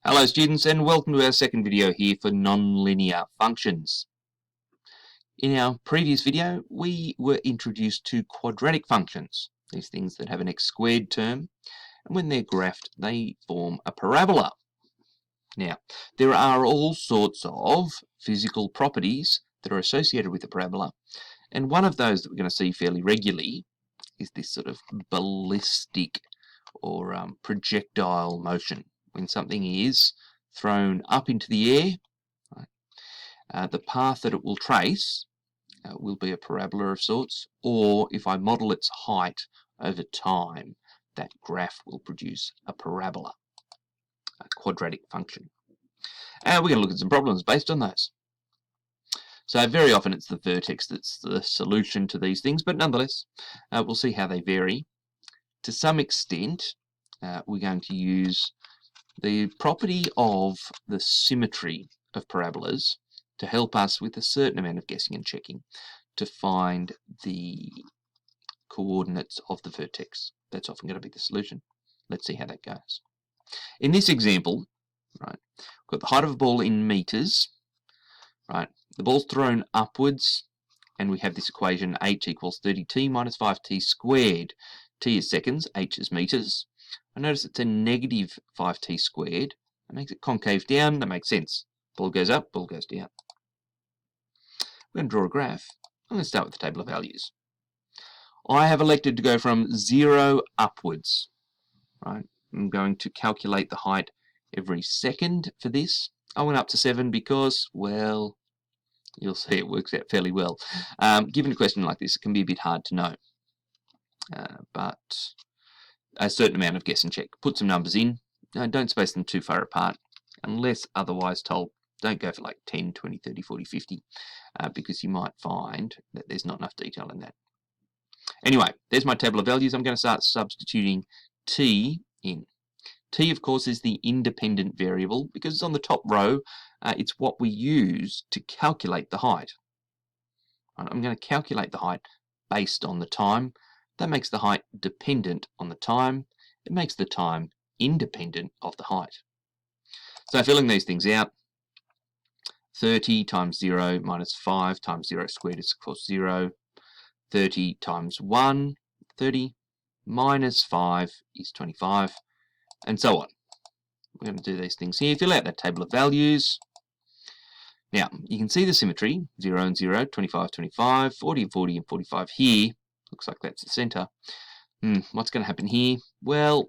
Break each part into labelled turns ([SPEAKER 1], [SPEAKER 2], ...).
[SPEAKER 1] Hello students, and welcome to our second video here for nonlinear functions. In our previous video we were introduced to quadratic functions, these things that have an x squared term, and when they're graphed they form a parabola. Now there are all sorts of physical properties that are associated with a parabola, and one of those that we're going to see fairly regularly is this sort of ballistic or projectile motion, when something is thrown up into the air. Right? The path that it will trace will be a parabola of sorts, or if I model its height over time, that graph will produce a parabola, a quadratic function. And we're going to look at some problems based on those. So very often it's the vertex that's the solution to these things, but nonetheless, we'll see how they vary. To some extent, we're going to use the property of the symmetry of parabolas to help us with a certain amount of guessing and checking to find the coordinates of the vertex. That's often going to be the solution. Let's see how that goes. In this example, right, we've got the height of a ball in meters. Right, the ball's thrown upwards, and we have this equation h equals 30t minus 5t squared. T is seconds, h is meters. I notice it's a negative 5t squared. That makes it concave down. That makes sense. Ball goes up, ball goes down. We're going to draw a graph. I'm going to start with the table of values. I have elected to go from 0 upwards. Right? I'm going to calculate the height every second for this. I went up to 7 because, well, you'll see it works out fairly well. Given a question like this, it can be a bit hard to know. But a certain amount of guess and check. Put some numbers in. Don't space them too far apart unless otherwise told. Don't go for like 10, 20, 30, 40, 50 because you might find that there's not enough detail in that. Anyway, there's my table of values. I'm going to start substituting t in. T, of course, is the independent variable because it's on the top row. It's what we use to calculate the height. I'm going to calculate the height based on the time. That makes the height dependent on the time. It makes the time independent of the height. So filling these things out, 30 times 0 minus 5 times 0 squared is of course 0. 30 times 1, 30, minus 5 is 25, and so on. We're going to do these things here. Fill out that table of values. Now, you can see the symmetry, 0 and 0, 25, 25, 40 and 40 and 45 here. Looks like that's the centre. What's going to happen here? Well,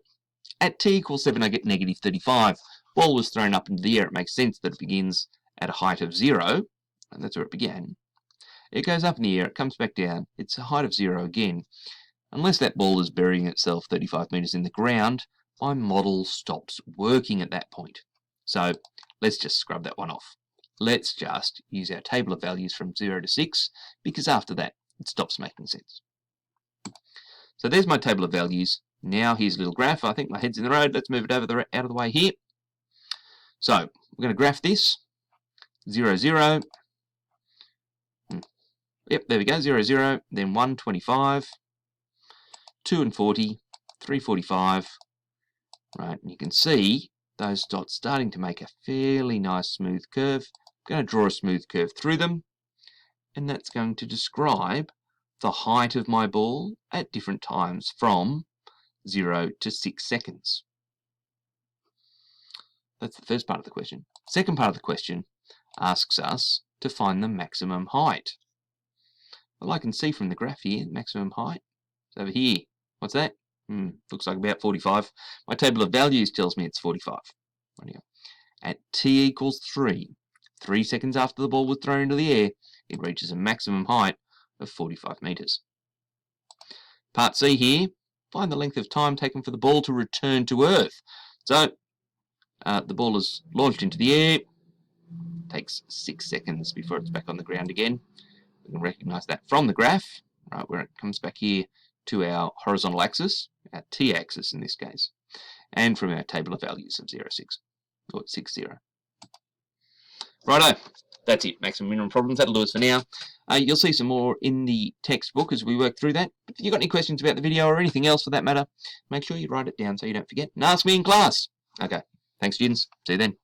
[SPEAKER 1] at t equals 7, I get negative 35. Ball was thrown up into the air. It makes sense that it begins at a height of 0, and that's where it began. It goes up in the air, it comes back down. It's a height of 0 again. Unless that ball is burying itself 35 metres in the ground, my model stops working at that point. So let's just scrub that one off. Let's just use our table of values from 0 to 6, because after that, it stops making sense. So there's my table of values. Now here's a little graph. I think my head's in the road. Let's move it out of the way here. So we're going to graph this. 0, 0. Yep, there we go. 0, 0. Then 1, 25. 2 and 40. 3, 45. Right, and you can see those dots starting to make a fairly nice smooth curve. I'm going to draw a smooth curve through them, and that's going to describe the height of my ball at different times from 0 to 6 seconds. That's the first part of the question. Second part of the question asks us to find the maximum height. Well, I can see from the graph here, maximum height is over here. What's that? Looks like about 45. My table of values tells me it's 45. At t equals 3 seconds after the ball was thrown into the air, it reaches a maximum height of 45 metres. Part C here, find the length of time taken for the ball to return to Earth. So, the ball is launched into the air, takes 6 seconds before it's back on the ground again. We can recognise that from the graph, right, where it comes back here to our horizontal axis, our t-axis in this case, and from our table of values of 0, 6, or 6, 0. Righto, that's it. Maximum minimum problems. That'll do us for now. You'll see some more in the textbook as we work through that. If you've got any questions about the video or anything else for that matter, make sure you write it down so you don't forget and ask me in class. Okay, Thanks, students. See you then.